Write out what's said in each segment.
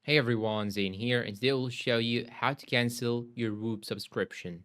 Hey everyone, Zane here, and today we'll show you how to cancel your Whoop subscription.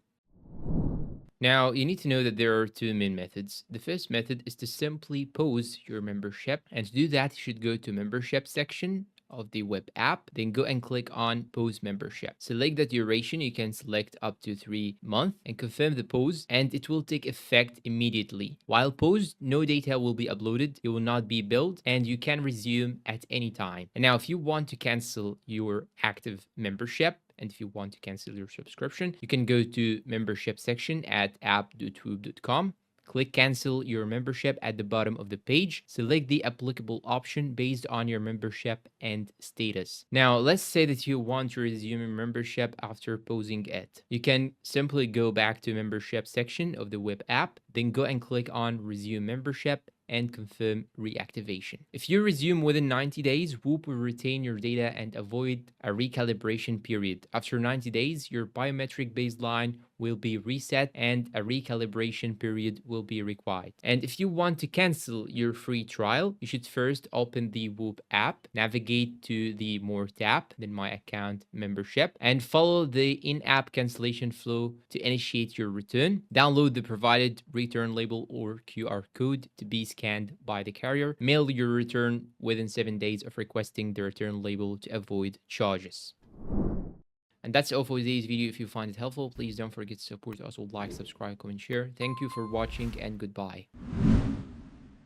Now, you need to know that there are two main methods. The first method is to simply pause your membership, and to do that, you should go to membership section of the web app, then go and click on pause membership. Select the duration, you can select up to 3 months and confirm the pause, and it will take effect immediately. While paused, no data will be uploaded, it will not be billed, and you can resume at any time. And now, if you want to cancel your active membership, and if you want to cancel your subscription, you can go to membership section at app.whoop.com. Click cancel your membership at the bottom of the page. Select the applicable option based on your membership and status. Now, let's say that you want to resume your membership after pausing it. You can simply go back to membership section of the web app, then go and click on resume membership and confirm reactivation. If you resume within 90 days, Whoop will retain your data and avoid a recalibration period. After 90 days, your biometric baseline will be reset and a recalibration period will be required. And if you want to cancel your free trial, you should first open the Whoop app, navigate to the More tab, then My Account Membership, and follow the in-app cancellation flow to initiate your return. Download the provided return label or QR code to be scanned by the carrier. Mail your return within 7 days of requesting the return label to avoid charges. And that's all for today's video. If you find it helpful, please don't forget to support us with like, subscribe, comment, share. Thank you for watching and goodbye.